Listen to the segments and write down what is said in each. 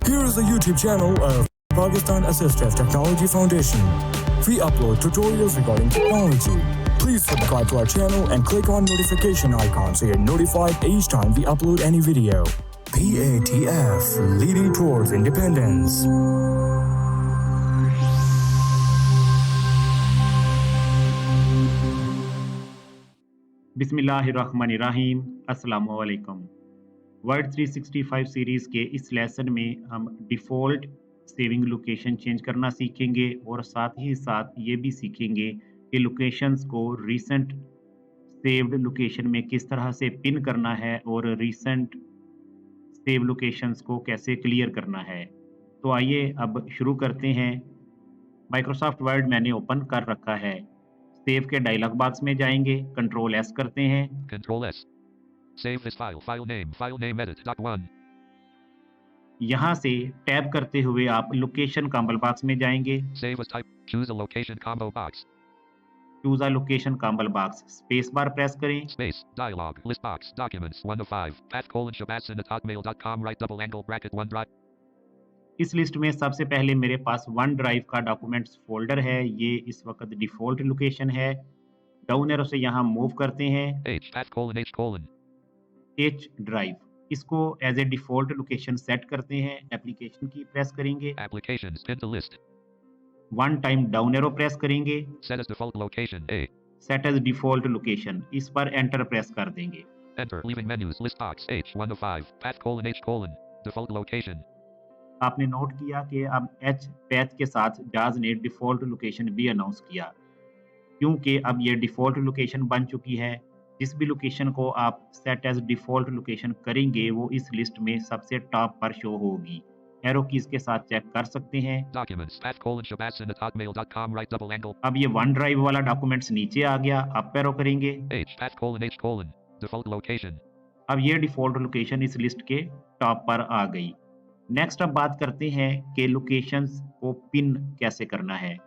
Here is the YouTube channel of Pakistan Assistive Technology Foundation. We upload tutorials regarding technology. Please subscribe to our channel and click on notification icon so you're notified each time we upload any video. PATF, leading towards independence. बिस्मिल्लाहिर्रहमानिर्रहीम अस्सलामुअलैकुम। Word 365 series के इस lesson में हम default saving location change करना सीखेंगे और साथ ही साथ ये भी सीखेंगे कि लोकेशंस को रीसेंट सेव्ड लोकेशन में किस तरह से पिन करना है और रीसेंट सेव लोकेशंस को कैसे क्लियर करना है। तो आइए अब शुरू करते हैं। माइक्रोसॉफ्ट वर्ड मैंने ओपन कर रखा है। सेव के डायलॉग बॉक्स में जाएंगे, कंट्रोल एस करते हैं। Control S. Save this file. File name edit. .1. यहाँ से टैब करते हुए आप लोकेशन कॉम्बो बॉक्स में जाएंगे। Save as type. Choose a location combo box. Choose a location combo box, space bar press करें। Space. Dialog. List box. Documents. 1 of 5. Path:_Shabazz@hotmail.com. Right double angle bracket OneDrive. इस list में सबसे पहले मेरे पास OneDrive का documents folder है। ये इस वक्त डिफ़ॉल्ट लोकेशन है। डाउन एरो से यहाँ मूव करते हैं। H. Path:_H:. एच ड्राइव, इसको as a default location set करते हैं। एप्लीकेशन की प्रेस करेंगे। Applications. Pin to list. One time down arrow press करेंगे। Set as default location. A. Set as default location, इस पर एंटर प्रेस कर देंगे। Enter. Leaving menus. List box. H. 1 of 5. Path:_H:. Default location. आपने note किया कि अब H path के साथ जाज ने डिफ़ॉल्ट लोकेशन भी अनाउंस किया, क्योंकि अब ये डिफ़ॉल्ट लोकेशन बन चुकी है। जिस भी लोकेशन को आप सेट एज डिफ़ॉल्ट लोकेशन करेंगे वो इस लिस्ट में सबसे टॉप पर शो होगी। एरो कीज़ के साथ चेक कर सकते हैं। Documents. Path:_Shabazz@hotmail.com. Right double angle. अब ये वन ड्राइव वाला डॉक्यूमेंट्स नीचे आ गया। अप एरो करेंगे। H. Path:_H:. Default location. अब ये डिफ़ॉल्ट लोकेशन इस लिस्ट के टॉप पर आ गई। नेक्स्ट अब बात करते हैं कि लोकेशंस को पिन कैसे करना है।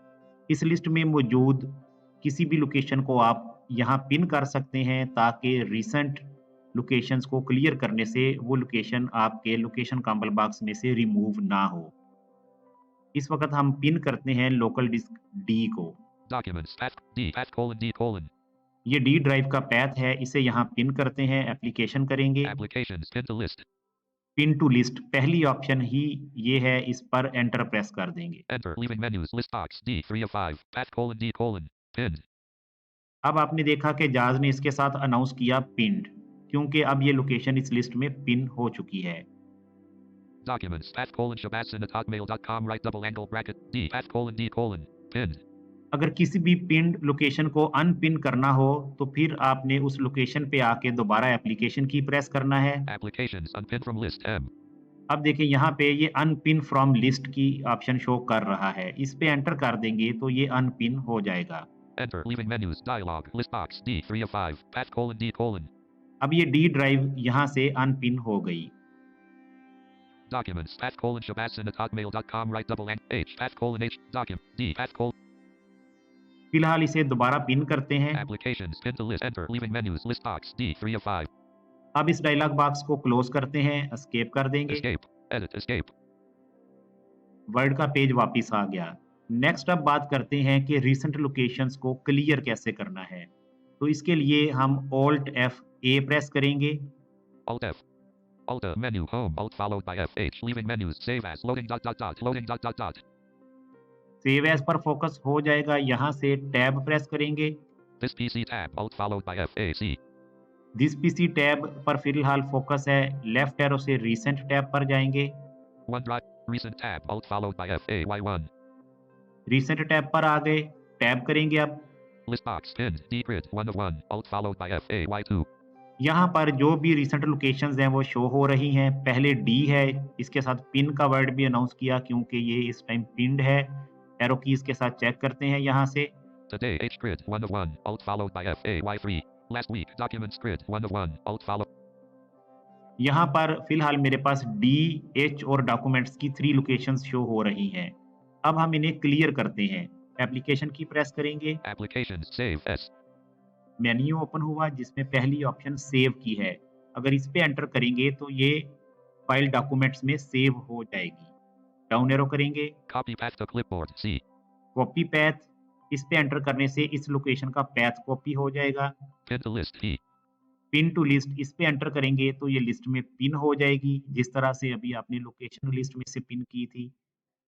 इस लिस्ट में मौजूद किसी भी लोकेशन को आप यहाँ पिन कर सकते हैं ताकि रीसेंट लोकेशंस को क्लियर करने से वो लोकेशन आपके लोकेशन कॉम्बो बॉक्स में से रिमूव ना हो। इस वक्त हम पिन करते हैं लोकल डिस्क डी को। Documents. Path:_D. ये डी ड्राइव का पैथ है, इसे यहाँ पिन करते हैं। एप्लीकेशन करेंगे। Applications. Pin to list. Pin to list, पहली ऑप्शन ही ये है, इस पर एंटर प्रेस कर देंगे। Enter. Leaving menus. List box. D. 3 of 5. Path:_D. Pinned. अब आपने देखा कि जाज ने इसके साथ अनाउंस किया पिन्ड, क्योंकि अब ये लोकेशन इस लिस्ट में पिन हो चुकी है। Documents. Path:_Shabazz@hotmail.com. Right double angle bracket. D. Path:_D. Pinned. अगर किसी भी पिन्ड लोकेशन को अनपिन करना हो तो फिर आपने उस लोकेशन पे आके दोबारा एप्लीकेशन की प्रेस करना है। Applications. Unpin from list. M. अब देखिए यहाँ पे ये अनपिन फ्रॉम लिस्ट की ऑप्शन शो कर रहा है। इस पे एंटर कर देंगे तो ये अनपिन हो जाएगा। Enter. Leaving menus. Dialog. List box. D. 3 of 5. Path:_D. अब ये डी ड्राइव यहाँ से अनपिन हो गई। Documents. Path:_Shabazz@hotmail.com. Right double angle. H. Path:_H. Document. D. Path:_. फिलहाल इसे दोबारा पिन करते हैं। Applications. Pin to list. Enter. Leaving menus. List box. D. 3 of 5. अब इस डायलॉग बॉक्स को क्लोज करते हैं, एस्केप कर देंगे। Escape. Edit. Escape. वर्ड का पेज वापस आ गया। नेक्स्ट अब बात करते हैं कि रीसेंट लोकेशंस को क्लियर कैसे करना है। तो इसके लिए हम Alt F8 प्रेस करेंगे। Alt F. Alt menu. Home. Alt followed by F8. Leaving menus. Save as. Loading. Loading. Save as पर फोकस हो जाएगा। यहाँ से टैब प्रेस करेंगे। This PC tab. Alt followed by FAC. This PC tab पर फिलहाल focus है। Left arrow से रीसेंट टैब पर जाएंगे। OneDrive. Recent tab. Alt followed by FAY1. Recent tab पर आ गए, टैब करेंगे। अब List box. Pinned. D grid. 1 of 1. Alt followed by FAY2. यहाँ पर जो भी रिसेंट लोकेशंस हैं वो शो हो रही हैं। पहले डी है, इसके साथ पिन का वर्ड भी अनाउंस किया क्योंकि ये इस टाइम पिन्ड है। एरो कीज के साथ चेक करते हैं यहाँ से। Today. H grid. 1 of 1. Alt followed by FAY3. Last week. Documents grid. 1 of 1. Alt follow. यहाँ पर फिलहाल मेरे पास डी, एच और डॉक्यूमेंट्स की 3 लोकेशंस शो हो रही हैं। अब हम इन्हें क्लियर करते हैं। एप्लीकेशन की प्रेस करेंगे। Applications. Save S. Menu open हुआ जिसमें पहली ऑप्शन सेव की है। अगर इस पे एंटर करेंगे तो ये फाइल डॉक्यूमेंट्स में सेव हो जाएगी। डाउन एरो करेंगे, Copy path to clipboard. C. Copy path, इस पे एंटर करने से इस लोकेशन का पैथ कॉपी हो जाएगा। Pin to list. E. Pin to list, इस पे एंटर करेंगे तो ये लिस्ट में पिन हो जाएगी, जिस तरह से अभी आपने लोकेशन लिस्ट में से पिन की थी।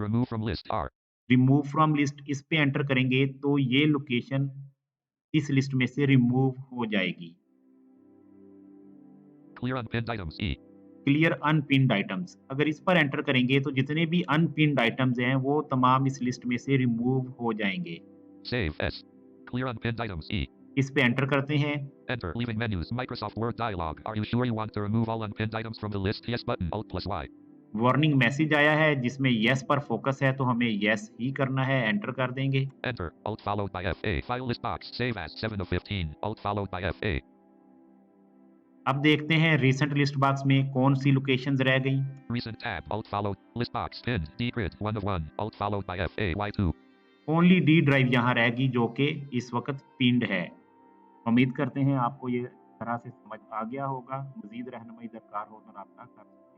Remove from list. R. Remove from list, इस पे एंटर करेंगे तो ये लोकेशन इस लिस्ट में से रिमूव हो जाएगी। Clear unpinned items. E. Clear unpinned items, अगर इस पर एंटर करेंगे तो जितने भी अनपिन्ड आइटम्स हैं वो तमाम इस लिस्ट में से रिमूव हो जाएंगे। Save. S. Clear unpinned items. E. इस पे एंटर करते हैं, Enter. Leaving menus. Microsoft Word dialog. Are you sure you want to remove all unpinned items from the list? Yes button. Alt plus Y. Warning message आया है जिसमें yes पर focus है तो हमें यस ही करना है, एंटर कर देंगे। Enter. Alt followed by F. A. File list box. Save as 7 of 15. Alt followed by F. A. अब देखते हैं रिसेंट लिस्ट बॉक्स में कौन सी लोकेशंस रह गई। Recent tab. Alt followed. List box. Pinned. D grid. 1 of 1. Alt followed by F. A. Y2. Only D drive यहाँ रहेगी जो कि इस वक्त पिंड है। उम्मीद करते हैं आपको ये तरह से समझ आ गया होगा। मजीद रहनुमाई दरकार हो तो रब्ता कर सकते हैं।